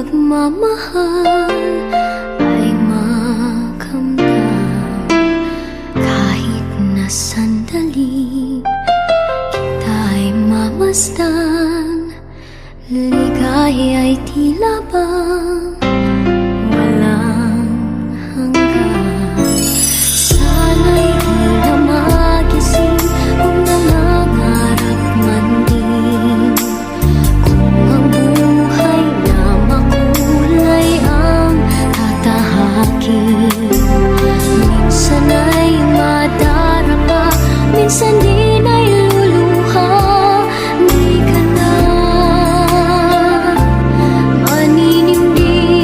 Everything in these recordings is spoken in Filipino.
pagmamahal ay makamdam. Kahit na sandali kita'y mamasdan, ligaya'y tila bang walang hanggan. Sana'y di na magising kung nangangarap man din, kung ang buhay na makulay ang tatahakin. Minsan ay madarama, minsan din ay luluha. Di ka na maninindig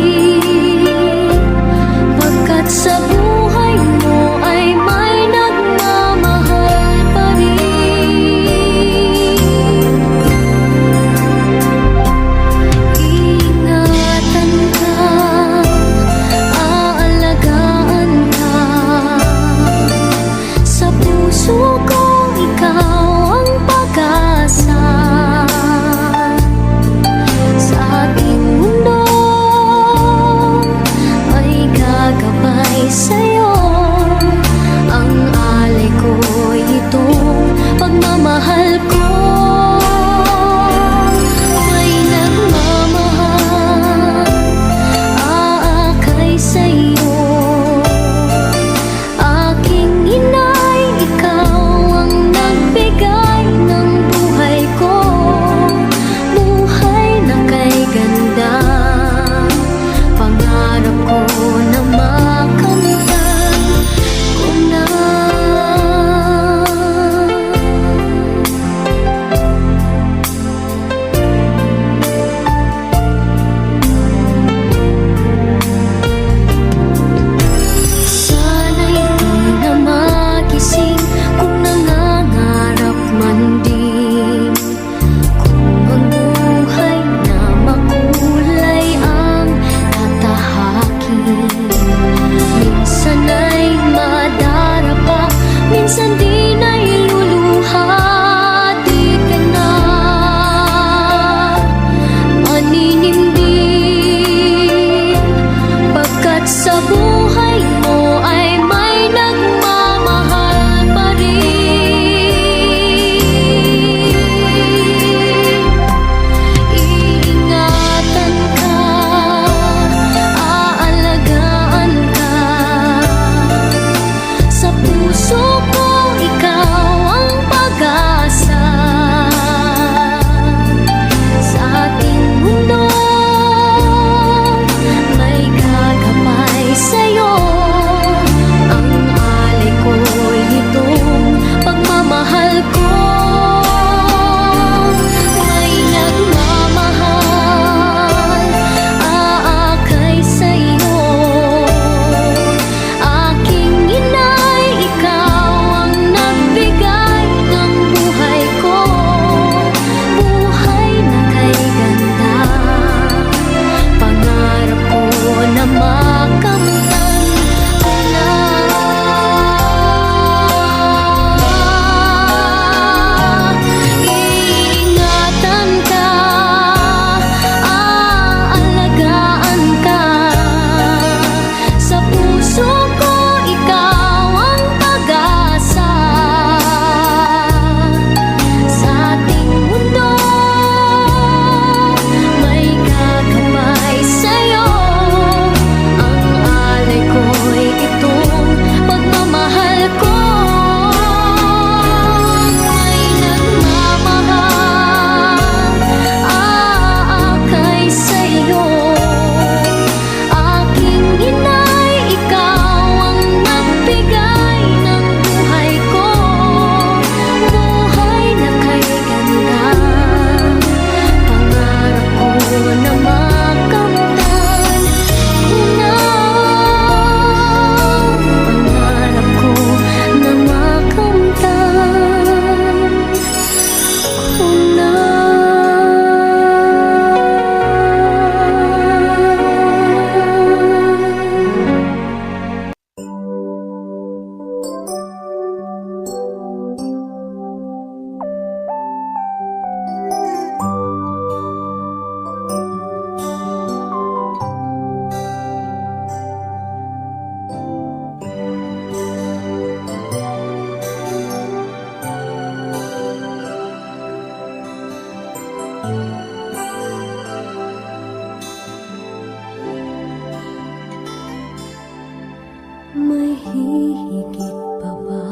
hihigit pa ba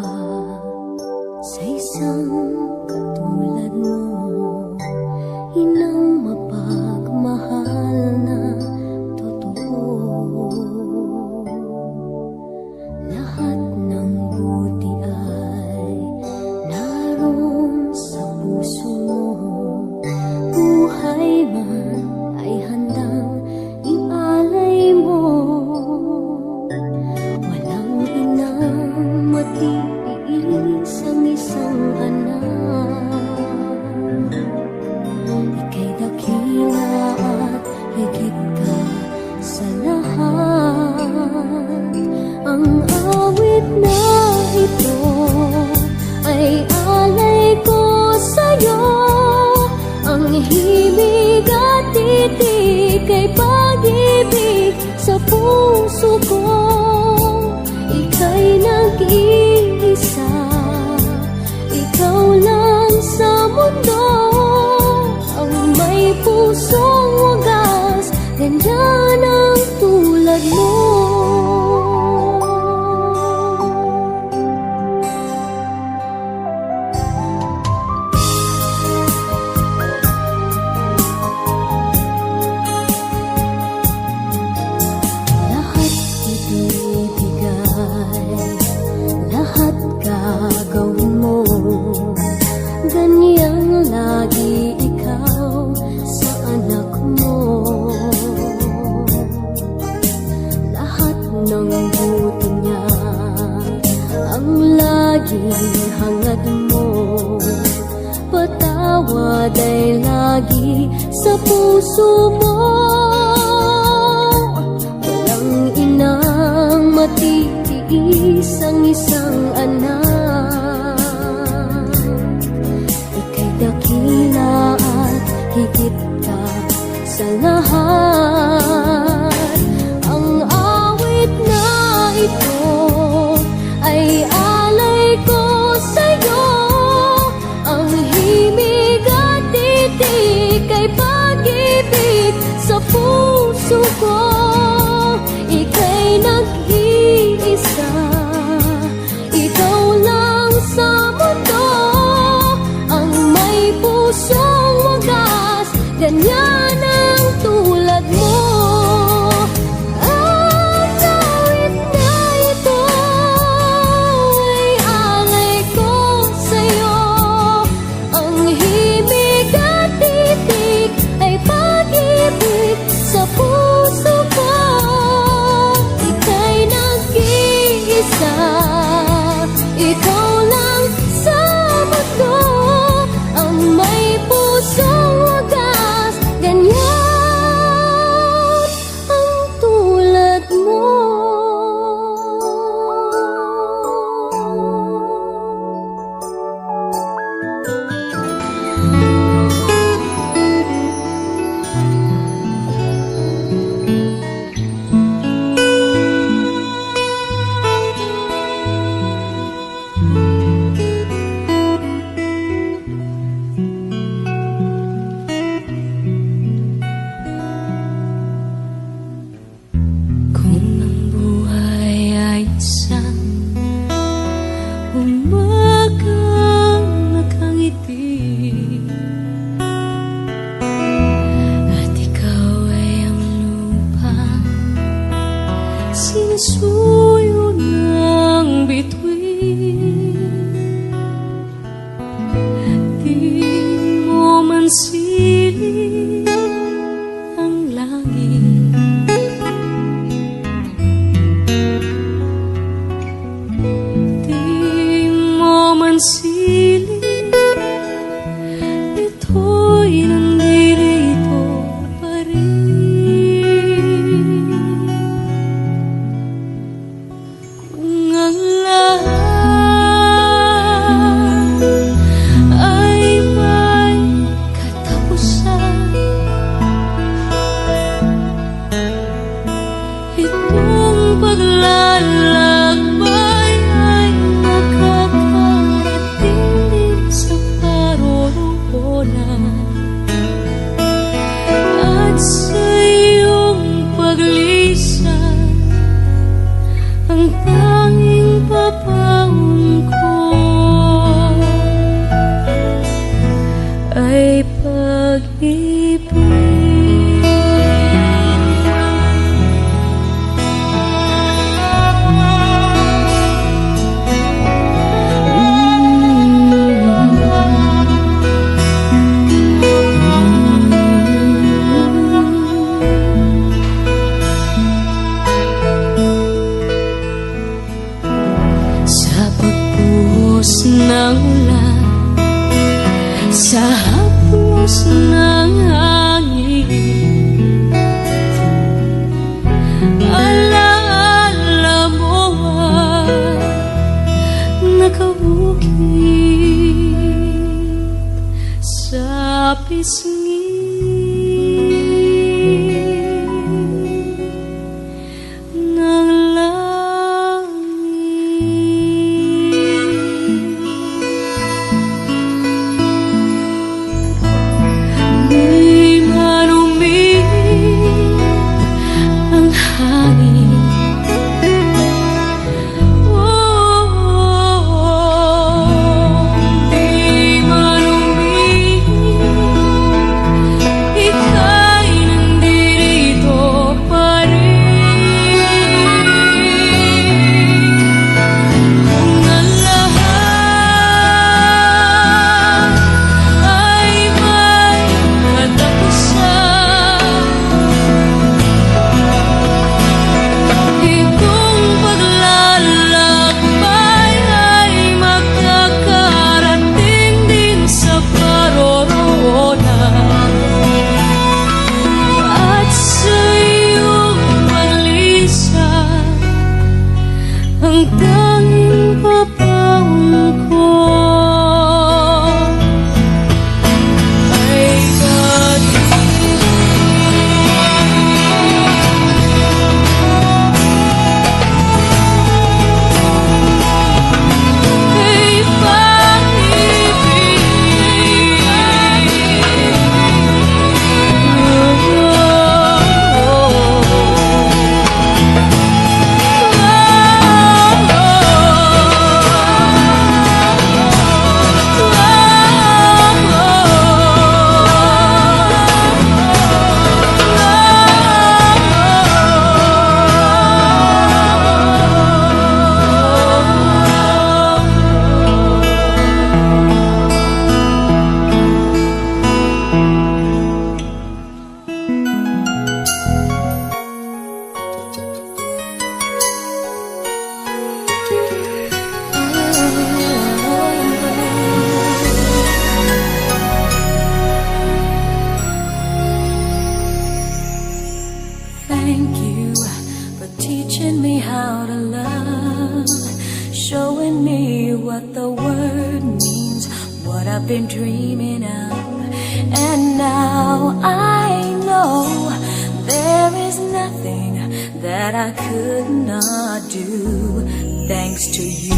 sa isang katulad mo? Inang mapagmahal na totoo. Lahat ng buti ay naroon sa puso mo. Buhay man ay handang ialay mo. Walang inang matiis ang isang anak. Ika'y dakila at higit ka sa lahat. Ang awit na ito ay alay ko sa'yo. Ang himig at titik ay pag-ibig sa puso ko. Ika'y nag-iisa, ikaw lang sa mundo. Ang may pusong wagas, ganyan ang tulad mo. Lahat ibibigay, lahat gagawin mo. Ganyang lagi ikaw sa anak mo. Lahat ng buti niya ang laging hangad mo. Patawad ay lagi sa puso mo. Walang inang matitiis ang isang anak. Ika'y dakila at higit ka sa lahat. Ang awit na ito ay alay ko sa'yo. Ang himig at titik ay pag-ibig sa puso ko. Ika'y nag-iisa, ikaw lang sa mundo. Ang may pusong wagas, ganyan ang tulad mo. Ang awit na ito ay alay ko sa'yo. Ang himig at titik ay pag-ibig sa puso ko. Ika'y nag-iisa, ikaw lang sa mundo. Ang may pusong wagas, ganyan ang tulad mo. Kung ang buhay ay isang umagang nakangiti, at ikaw ay ang lupa, sinusuyo ng bituin. Di mo man silip ang langit, di mo man silip, ito'y nandito pa rin. Kung ang lahat ay may katapusan, itong paglalakbay ay makakarating din sa paroroonan. At sa iyong paglisan, ang tanging ng langit. Di man umiig ang hangin, di man umiig, ika'y nandito pa rin. Kung ang lahat ay may katapusan, itong paglalakbay ay makakarating din sa paroroonan. At sa iyong palisan, ang tanging papaong ko ay Thank you for teaching me how to love, showing me what the word means, what I've been dreaming of. And now I know there is nothing that I could not do. Thanks to you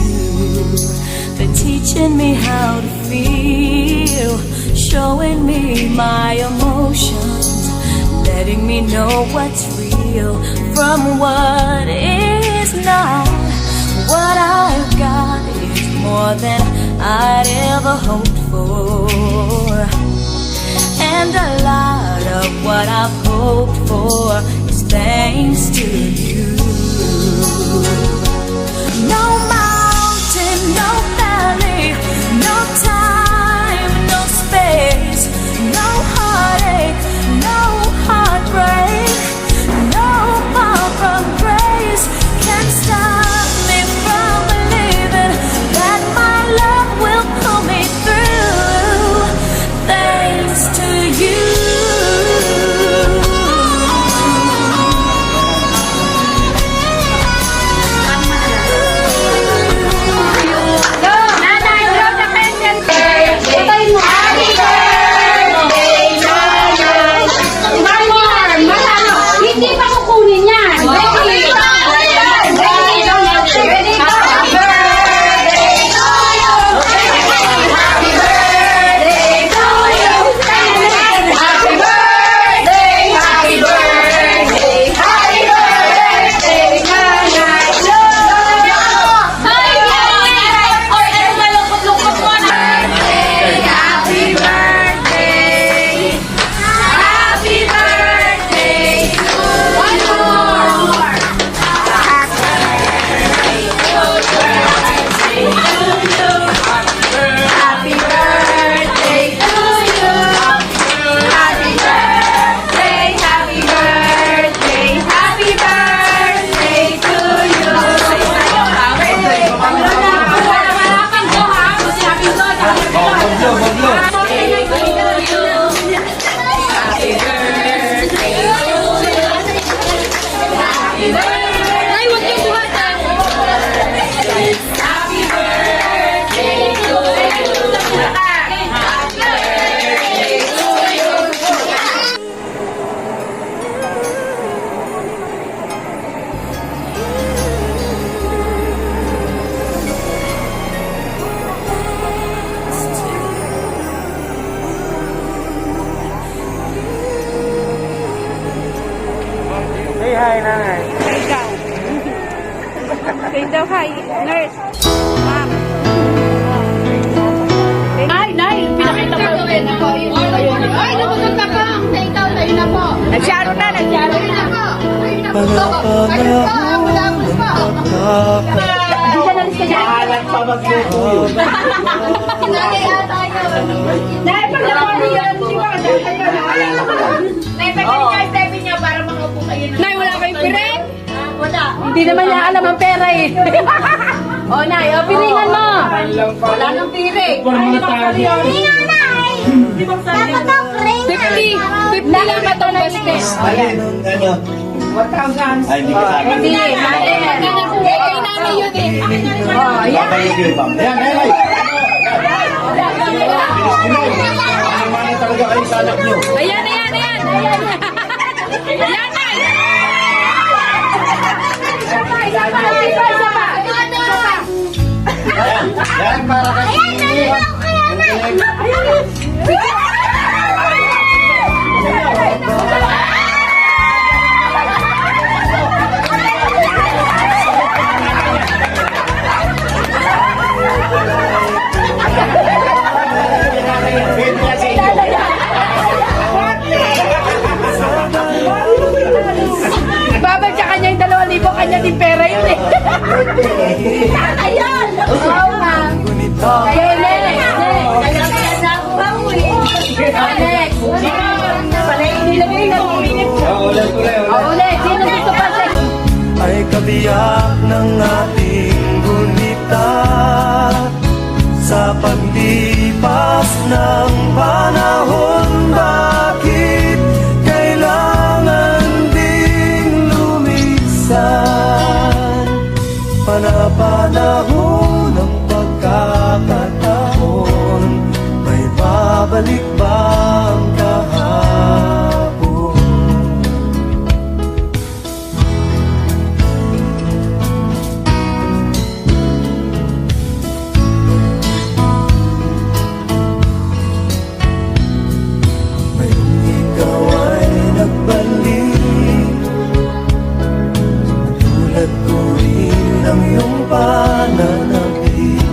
for teaching me how to feel, showing me my emotions, letting me know what's real from what is not. What I've got is more than I'd ever hoped for, and a lot of what I've hoped for is thanks to you. No mountain, no valley, no time, no space, no heartache, no heartbreak, no power from grace can stop me from believing that my love will pull me through. Thanks to you. hi, nanay. Ikaw. Say daw hi, nurse. Ma'am. Ay, nay, pinakita ko yun. Ay, napupunta ka. Sa ikaw, sa'yo na po. Nagsyaro na. Maalat pa magluto yun. Nay, paglapon niyo yan, di ba? Nay, pagkakita niya para makaupo kayo na. Nay, wala kayong piring? Wala. Hindi naman niya alam ang pera eh. O, Nay, o, piringan mo. Wala nang piring. Hindi ba tayo? 50 lang ba itong basket? Alin? Ano? 1,000. Ay, hindi ka sa akin. Hindi, mali. Kay nanay yun eh. O, yan. Yan, ay. Mani talaga kayo sa anak nyo. Ayan. Ayan, Nay. Yan, para kayo. Babal sa kanya yung 2,000, kanya din pera yun eh. Ayan! Oo, ma'am. Okay, next. Next. Ilagay na mo. Ulit. Ulit. Sino gusto pa sa... Ay kabiyak ng ating gunita sa paglipas ng panahon. Bakit kailangan ding lumisan? Panapanahon ng pagkakataon, may babalik bang kahapon? Ngayong ikaw ay nagbalik, tulad ko rin ang iyong pananabik.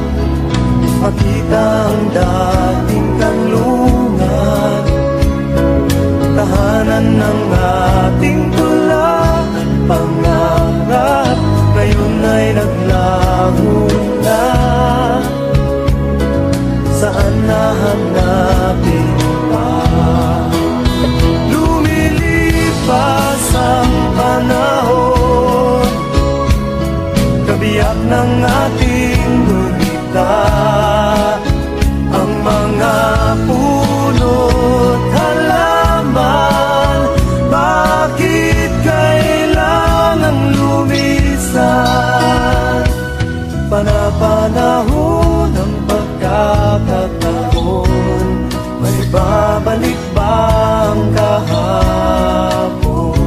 Makita ang dating kanlungan, tahanan ng ating tula. Pangarap ngayon ay naglaho na. Saan nahanapin pa? Lumilipas ang panahon, kabiyak ng ating gunita. Ang mga puno't halaman, bakit kailangang lumisan? Panapanahon ng pagkakataon, may babalik bang kahapon?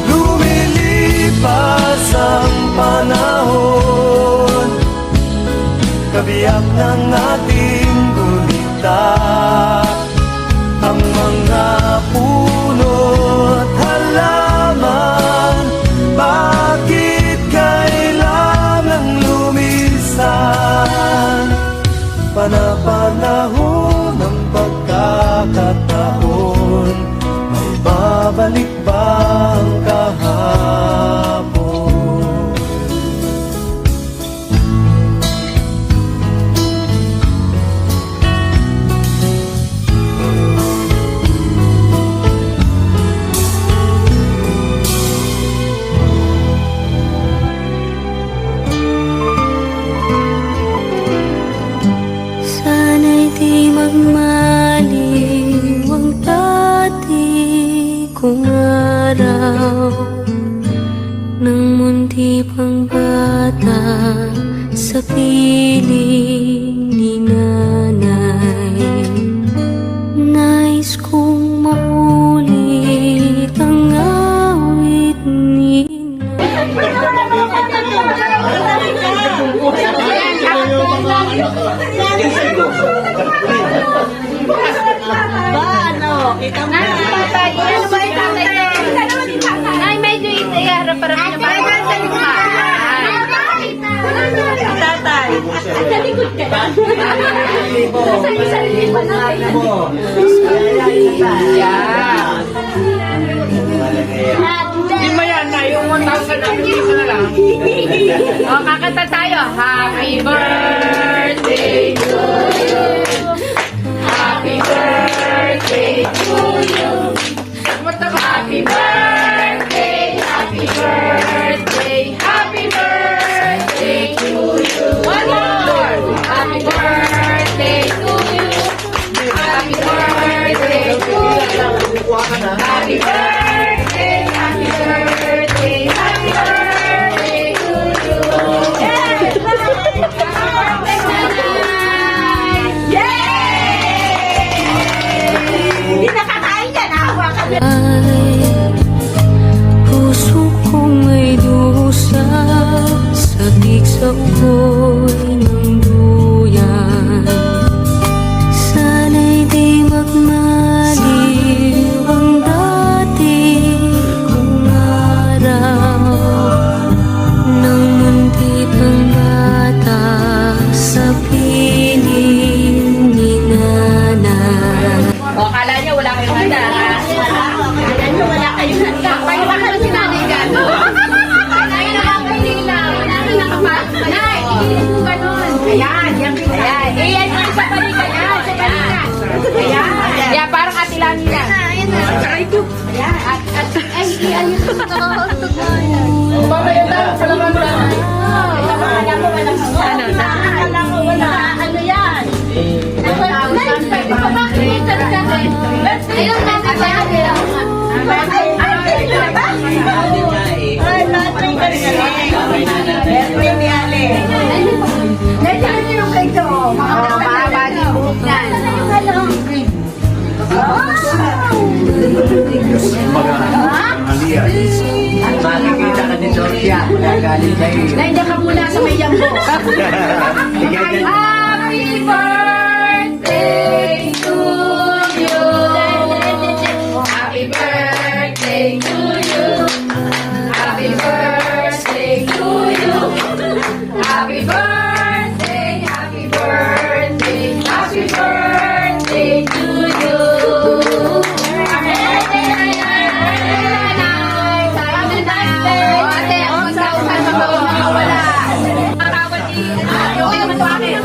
Lumilipas ang panahon, kabiyak ng ating gunita. Ang mga puno't halaman, bakit kailangang lumisan? Panapanahon ng pagkakataon, may babalik bang kahapon? Sana'y di magmaliw ang dati kong araw, nang munti pang bata sa piling ni nanay. Tatay, ano ba yung tatay? Nay, medyo iharap-harap niyo ba? Tatay. Sa likod ka na. Sa likod na. Yan. Hindi mo yan na, yung 1,000 na, hindi mo na lang. O, kakanta tayo. Happy birthday to you. Happy birthday to you. Happy birthday, happy birthday, happy birthday to you. One more. Happy birthday to you. Happy birthday to you. Happy birthday, happy birthday, happy birthday to you. Hindi nakakain yan, awa ka. Puso kong may dusa, sabik sa ukoy ng duyan. Sana'y di magmaliw ang dati kong araw, nang munti pang bata sa piling ni nanay. O, kala niyo wala kayong handa, ha? Kala niyo wala kayong handa. Kaya baka na si nanay ka. Nanay, nakakahila. Nanay, nakapasok. Nanay, hindi po ganun. Ayan, yan. Ayan. Ayan, sa balikan. Ayan, sa balikan. Ayan. Yan, parang atilan nila. Ayan na. Aray ko. Ayan. Ay, ayan. Mamaya lang, salamat lang. Akala ko wala. Akala ko wala. Ano yan? Pwede pa ba kinita sa akin? Ayun, natin ba yan? Ay, battery ka rin. Battery ni Ale. Nandiyan yung kay ito. Mahaba din buhok yan. Makikita ka ni Georgia, nagaling sa'yo. Nandiyan ka muna sa may yambo. Happy birthday to you. Happy birthday to you. Happy birthday to you. Happy birthday, happy birthday, happy birthday to you. Happy birthday, happy birthday. Ate, ang magkausan sa bawang makawala. Matawad din. Okay, matawagin.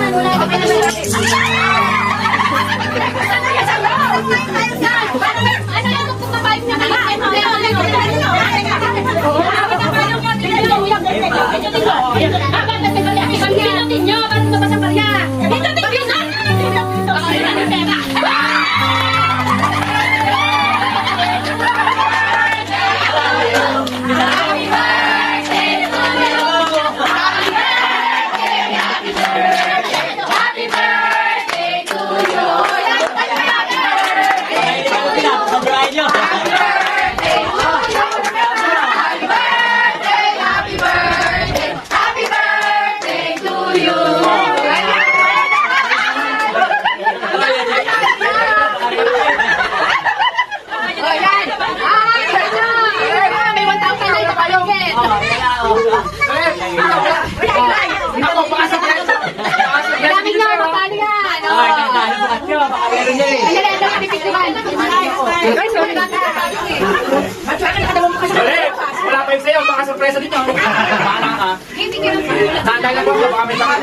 Maraming na, magkano yan? Wala pa yung sa'yo, baka surpresa din yun. Bahala ka. Tanda lang po, baka may saka.